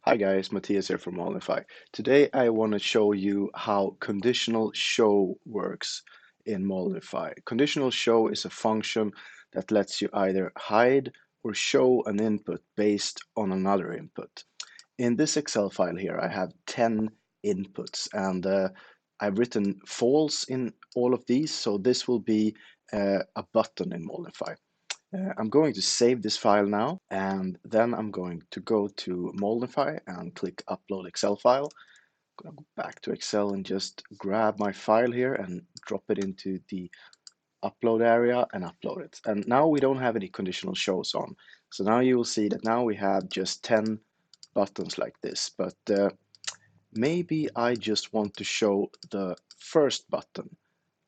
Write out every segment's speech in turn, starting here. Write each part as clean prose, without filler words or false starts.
Hi guys, Matthias here from Molnify. Today I want to show you how conditional show works in Molnify. Conditional show is a function that lets you either hide or show an input based on another input. In this Excel file here, I have 10 inputs and I've written false in all of these, so this will be a button in Molnify. I'm going to save this file now, and then I'm going to go to Molnify and click Upload Excel file. I'm going to go back to Excel and just grab my file here and drop it into the upload area and upload it. And now we don't have any conditional shows on. So now you will see that now we have just 10 buttons like this, but maybe I just want to show the first button.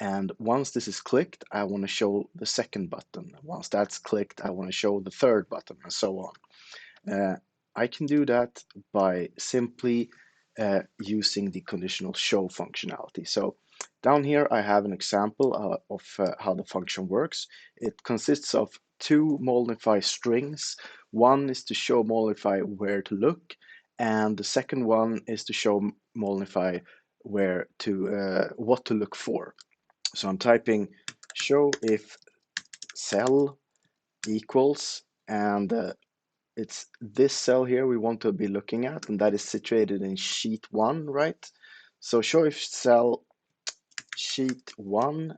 And once this is clicked, I want to show the second button. Once that's clicked, I want to show the third button, and so on. I can do that by simply using the conditional show functionality. So down here, I have an example of how the function works. It consists of two Molnify strings. One is to show Molnify where to look, and the second one is to show Molnify where to what to look for. So I'm typing show if cell equals, and it's this cell here we want to be looking at, and that is situated in sheet 1, right? So show if cell sheet 1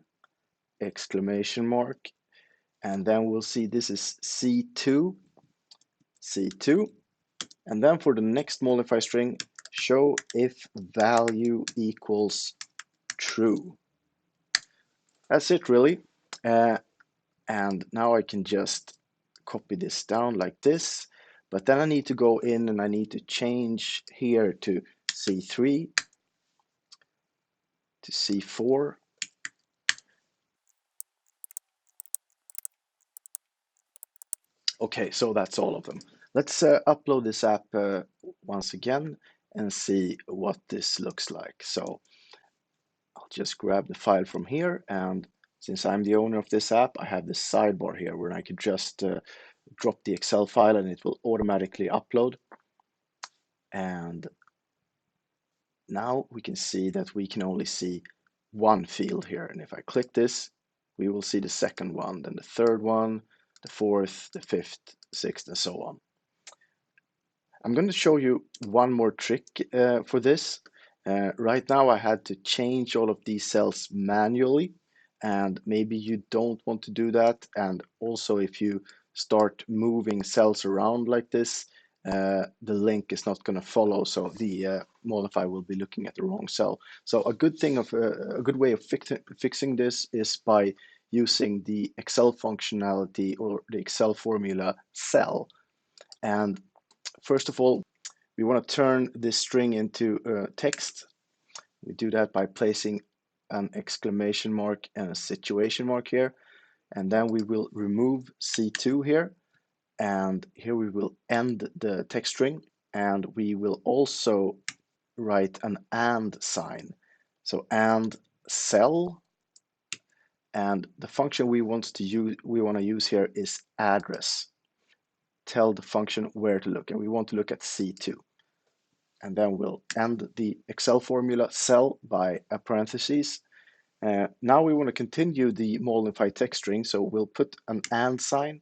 exclamation mark, and then we'll see this is C2, and then for the next Molnify string, show if value equals true. That's it really. And now I can just copy this down like this, but then I need to go in and I need to change here to C3, to C4. Okay, so that's all of them. Let's upload this app once again and see what this looks like. So I'll just grab the file from here, and since I'm the owner of this app, I have this sidebar here where I can just drop the Excel file and it will automatically upload. And now we can see that we can only see one field here. And if I click this, we will see the second one, then the third one, the fourth, the fifth, sixth, and so on. I'm going to show you one more trick for this. Right now I had to change all of these cells manually, and maybe you don't want to do that. And also if you start moving cells around like this, the link is not going to follow, so the Molnify will be looking at the wrong cell. So a good way of fixing this is by using the Excel functionality or the Excel formula cell. And first of all, we want to turn this string into text. We do that by placing an exclamation mark and a situation mark here. And then we will remove C2 here. And here we will end the text string. And we will also write an and sign. So and cell. And the function we want to use here is address. Tell the function where to look, and we want to look at C2. And then we'll end the Excel formula cell by a parentheses. Now we want to continue the Molnify text string, so we'll put an and sign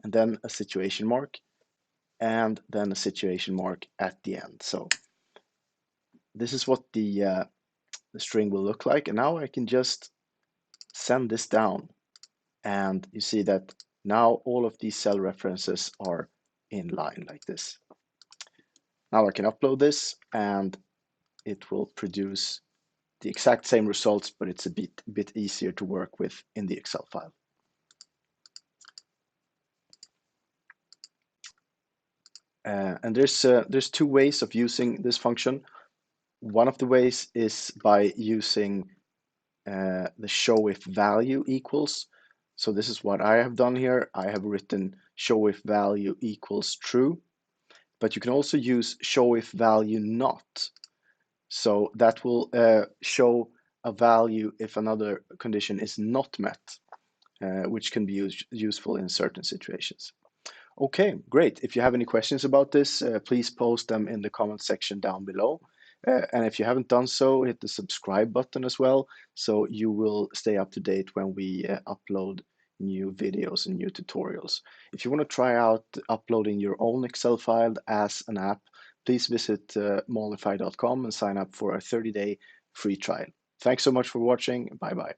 and then a situation mark and then a situation mark at the end. So this is what the string will look like. And now I can just send this down, and you see that now all of these cell references are in line like this. Now I can upload this and it will produce the exact same results, but it's a bit easier to work with in the Excel file. And there's two ways of using this function. One of the ways is by using the show if value equals. So this is what I have done here. I have written show if value equals true, but you can also use show if value not. So that will show a value if another condition is not met, which can be useful in certain situations. Okay, great. If you have any questions about this, please post them in the comment section down below. And if you haven't done so, hit the subscribe button as well, so you will stay up to date when we upload new videos and new tutorials. If you want to try out uploading your own Excel file as an app, please visit molnify.com and sign up for a 30-day free trial. Thanks so much for watching. Bye bye.